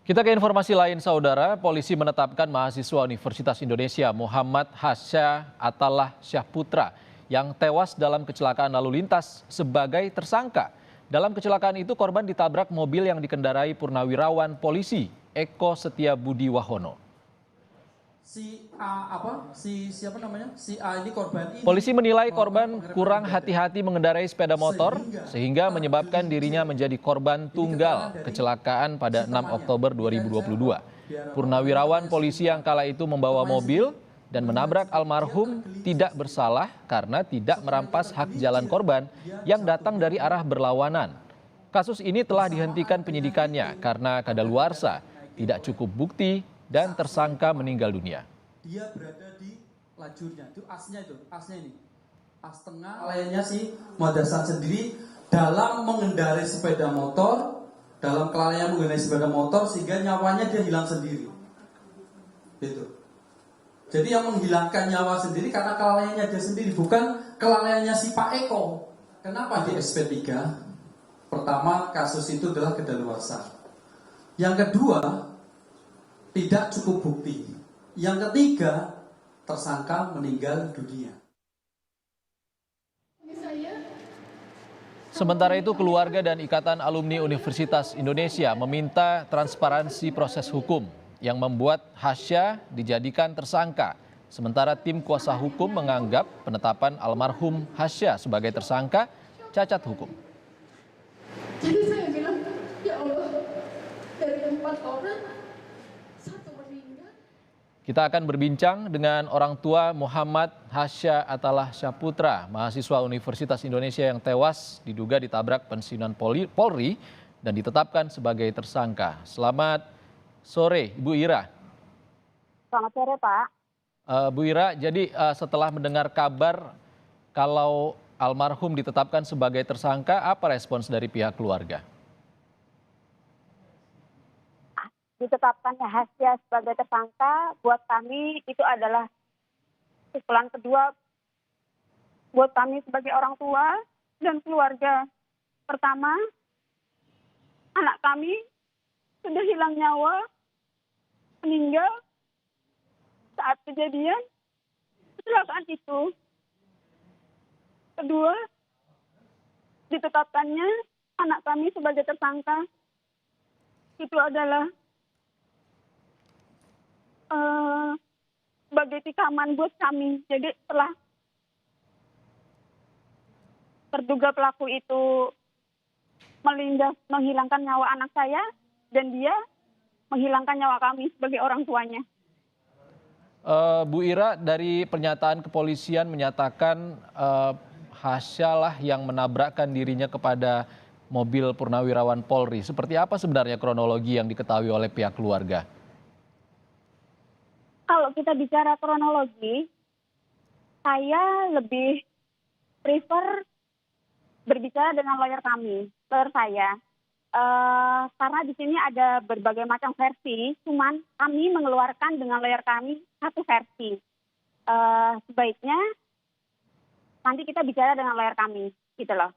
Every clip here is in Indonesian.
Kita ke informasi lain, saudara. Polisi menetapkan mahasiswa Universitas Indonesia Muhammad Hasya Atallah Syahputra yang tewas dalam kecelakaan lalu lintas sebagai tersangka. Dalam kecelakaan itu korban ditabrak mobil yang dikendarai purnawirawan polisi Eko Setiabudi Wahono. Si A ini korban ini. Polisi menilai korban kurang hati-hati mengendarai sepeda motor sehingga menyebabkan dirinya menjadi korban tunggal kecelakaan pada 6 Oktober 2022. Purnawirawan polisi yang kala itu membawa mobil dan menabrak almarhum tidak bersalah karena tidak merampas hak jalan korban yang datang dari arah berlawanan. Kasus ini telah dihentikan penyidikannya karena kadaluarsa, tidak cukup bukti, dan tersangka meninggal dunia. Dia berada di lajurnya, itu asnya ini. As tengah lainnya si Muhaddasan sendiri dalam mengendarai sepeda motor, dalam kelalaian mengendarai sepeda motor sehingga nyawanya dia hilang sendiri. Gitu. Jadi yang menghilangkan nyawa sendiri karena kelalaiannya dia sendiri, bukan kelalaiannya si Pak Eko. Kenapa di SP3? Pertama, kasus itu adalah kadaluarsa. Yang kedua, tidak cukup bukti. Yang ketiga, tersangka meninggal dunia. Sementara itu, keluarga dan Ikatan Alumni Universitas Indonesia meminta transparansi proses hukum yang membuat Hasya dijadikan tersangka. Sementara tim kuasa hukum menganggap penetapan almarhum Hasya sebagai tersangka cacat hukum. Jadi saya bilang, ya Allah, dari 4 orang, 1 meninggal. Kita akan berbincang dengan orang tua Muhammad Hasya Atallah Syahputra, mahasiswa Universitas Indonesia yang tewas diduga ditabrak pensiunan Polri dan ditetapkan sebagai tersangka. Selamat sore, Ibu Ira. Selamat sore, Pak. Bu Ira, jadi setelah mendengar kabar kalau almarhum ditetapkan sebagai tersangka, apa respons dari pihak keluarga? Ditetapkannya Hasya sebagai tersangka, buat kami itu adalah pukulan kedua buat kami sebagai orang tua dan keluarga. Pertama, anak kami sudah hilang nyawa, meninggal saat kejadian kecelakaan itu. Kedua, ditetapkannya anak kami sebagai tersangka itu adalah sebagai tikaman buat kami. Jadi setelah terduga pelaku itu menghilangkan nyawa anak saya dan dia menghilangkan nyawa kami sebagai orang tuanya. Bu Ira, dari pernyataan kepolisian menyatakan Hasya lah yang menabrakkan dirinya kepada mobil purnawirawan Polri. Seperti apa sebenarnya kronologi yang diketahui oleh pihak keluarga? Kalau kita bicara kronologi, saya lebih prefer berbicara dengan lawyer saya. Karena di sini ada berbagai macam versi, cuman kami mengeluarkan dengan lawyer kami satu versi. Sebaiknya nanti kita bicara dengan lawyer kami, gitu loh.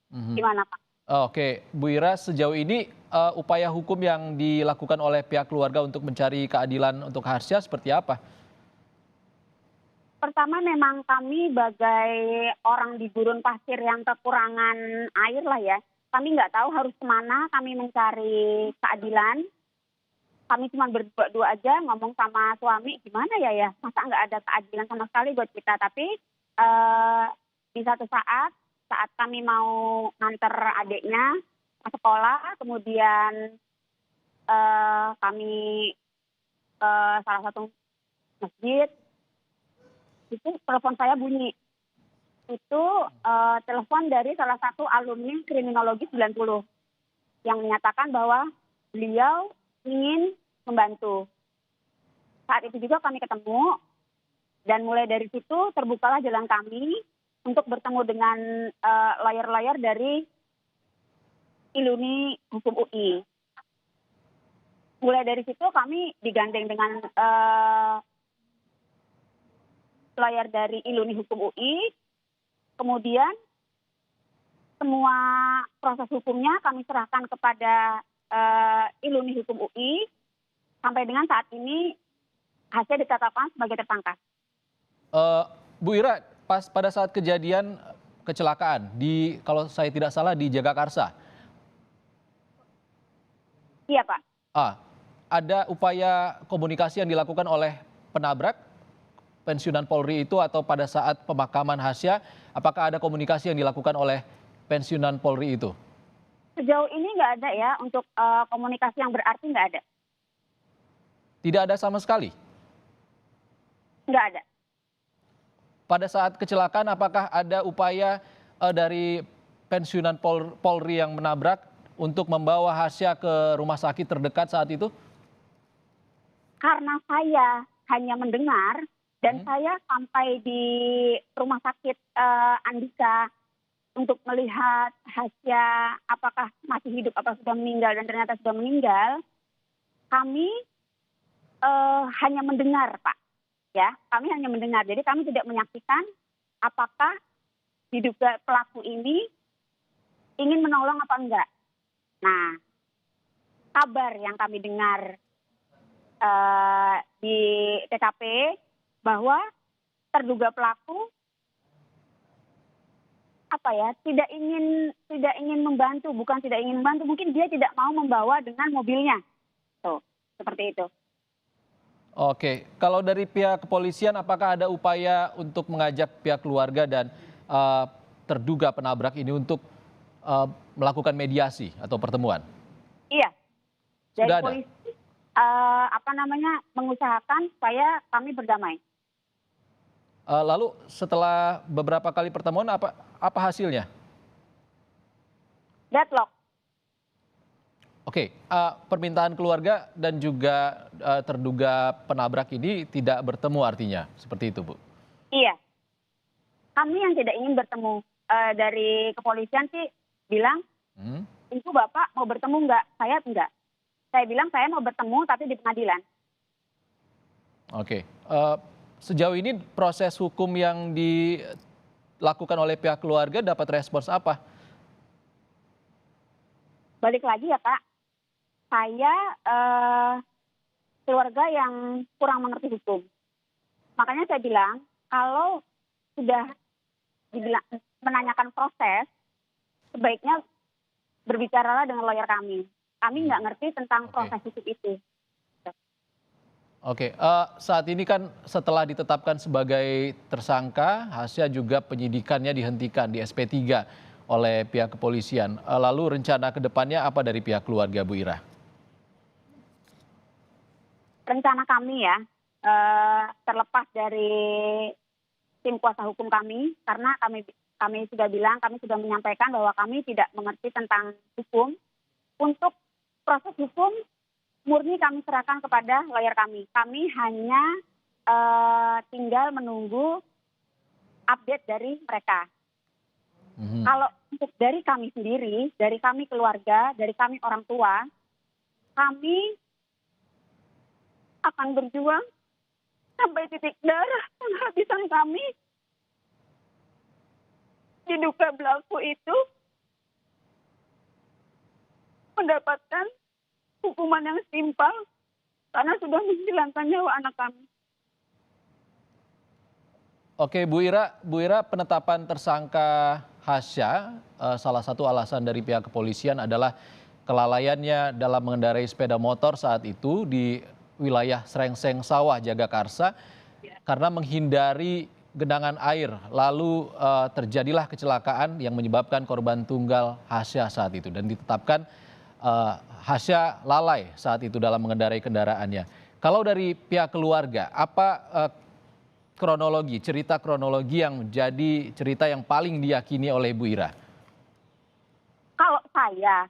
Gimana, Pak? Oke, Bu Ira, sejauh ini upaya hukum yang dilakukan oleh pihak keluarga untuk mencari keadilan untuk Hasya seperti apa? Pertama memang kami sebagai orang di gurun pasir yang kekurangan air lah ya. Kami nggak tahu harus kemana kami mencari keadilan. Kami cuma berdua aja ngomong sama suami, gimana ya, masa nggak ada keadilan sama sekali buat kita. Tapi di satu saat kami mau nganter adiknya ke sekolah, kemudian kami ke salah satu masjid, itu telepon saya bunyi. Itu telepon dari salah satu alumni kriminologi 90 yang menyatakan bahwa beliau ingin membantu. Saat itu juga kami ketemu dan mulai dari situ terbukalah jalan kami untuk bertemu dengan lawyer-lawyer dari Iluni Hukum UI. Mulai dari situ kami digandeng dengan lawyer dari Iluni Hukum UI. Kemudian semua proses hukumnya kami serahkan kepada Iluni Hukum UI. Sampai dengan saat ini Hasya ditetapkan sebagai tersangka. Bu Ira, pada saat kejadian kecelakaan kalau saya tidak salah di Jagakarsa, Iya, Pak. ada upaya komunikasi yang dilakukan oleh penabrak pensiunan Polri itu atau pada saat pemakaman Hasya, apakah ada komunikasi yang dilakukan oleh pensiunan Polri itu? Sejauh ini nggak ada ya, untuk komunikasi yang berarti nggak ada. Tidak ada sama sekali? Nggak ada. Pada saat kecelakaan apakah ada upaya dari pensiunan Polri yang menabrak untuk membawa Hasya ke rumah sakit terdekat saat itu? Karena saya hanya mendengar dan saya sampai di rumah sakit Andika untuk melihat Hasya apakah masih hidup, apa sudah meninggal, dan ternyata sudah meninggal. Kami hanya mendengar, Pak. Ya, kami hanya mendengar. Jadi kami tidak menyaksikan apakah diduga pelaku ini ingin menolong apa enggak. Nah, kabar yang kami dengar di TKP bahwa terduga pelaku tidak ingin membantu, bukan tidak ingin membantu, mungkin dia tidak mau membawa dengan mobilnya. Tuh, seperti itu. Oke, kalau dari pihak kepolisian apakah ada upaya untuk mengajak pihak keluarga dan terduga penabrak ini untuk melakukan mediasi atau pertemuan? Iya. Dari Sudah ada? polisi mengusahakan supaya kami berdamai. Lalu setelah beberapa kali pertemuan apa hasilnya? Deadlock. Oke, permintaan keluarga dan juga terduga penabrak ini tidak bertemu artinya, seperti itu, Bu? Iya. Kami yang tidak ingin bertemu. Dari kepolisian sih bilang, itu Bapak mau bertemu enggak? Saya enggak. Saya bilang saya mau bertemu tapi di pengadilan. Oke, sejauh ini proses hukum yang dilakukan oleh pihak keluarga dapat respons apa? Balik lagi ya Pak, saya keluarga yang kurang mengerti hukum. Makanya saya bilang, kalau sudah menanyakan proses, sebaiknya berbicaralah dengan lawyer kami. Kami nggak ngerti tentang proses hukum itu. Oke, saat ini kan setelah ditetapkan sebagai tersangka, Hasya juga penyidikannya dihentikan di SP3 oleh pihak kepolisian. Lalu rencana ke depannya apa dari pihak keluarga, Bu Ira? Rencana kami ya, terlepas dari tim kuasa hukum kami, karena kami sudah bilang, kami sudah menyampaikan bahwa kami tidak mengerti tentang hukum. Untuk proses hukum murni kami serahkan kepada lawyer kami. Kami hanya tinggal menunggu update dari mereka. Kalau untuk dari kami sendiri, dari kami keluarga, dari kami orang tua, kami akan berjuang sampai titik darah penghabisan kami. Diduga pelaku itu mendapatkan hukuman yang setimpal karena sudah menghilangkan nyawa anak kami. Oke, Bu Ira, penetapan tersangka Hasya, salah satu alasan dari pihak kepolisian adalah kelalaiannya dalam mengendarai sepeda motor saat itu di wilayah Srengseng Sawah, Jagakarsa, karena menghindari genangan air. Lalu terjadilah kecelakaan yang menyebabkan korban tunggal Hasya saat itu dan ditetapkan Hasya lalai saat itu dalam mengendarai kendaraannya. Kalau dari pihak keluarga, apa cerita kronologi yang menjadi cerita yang paling diyakini oleh Bu Ira? Kalau saya,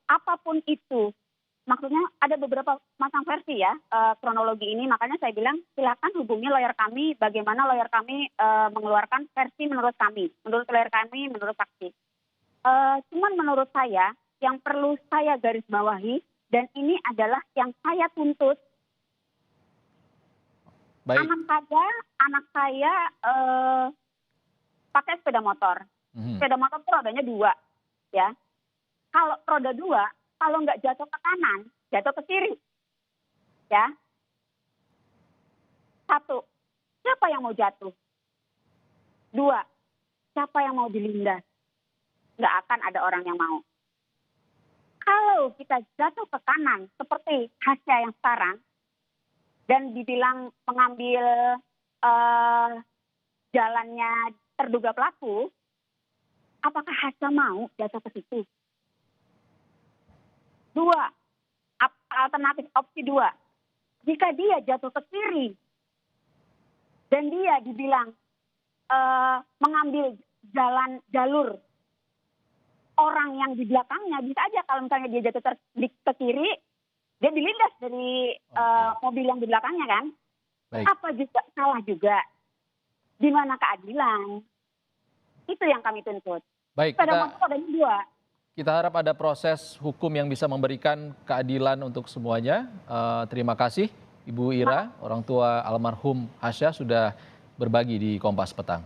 apapun itu, maksudnya ada beberapa macam versi ya kronologi ini, makanya saya bilang silakan hubungi lawyer kami, bagaimana lawyer kami mengeluarkan versi menurut kami, menurut lawyer kami, menurut saksi. Cuman menurut saya, yang perlu saya garis bawahi, dan ini adalah yang saya tuntut. Baik. Anak saya pakai sepeda motor. Sepeda motor itu rodanya 2, ya. Kalau roda 2, kalau nggak jatuh ke kanan, jatuh ke kiri. Ya. 1, siapa yang mau jatuh? 2, siapa yang mau dilindas? Nggak akan ada orang yang mau. Kalau kita jatuh ke kanan seperti Hasya yang sekarang dan dibilang mengambil jalannya terduga pelaku, apakah Hasya mau jatuh ke situ? 2, alternatif opsi 2, jika dia jatuh ke kiri dan dia dibilang mengambil jalur orang yang di belakangnya, bisa aja kalau misalnya dia jatuh ke kiri, dia dilindas dari mobil yang di belakangnya kan. Baik. Apa juga salah juga? Di mana keadilan? Itu yang kami tuntut. Baik, Sepeda motor ada 2. kita harap ada proses hukum yang bisa memberikan keadilan untuk semuanya. Terima kasih Ibu Ira, orang tua almarhum Hasya sudah berbagi di Kompas Petang.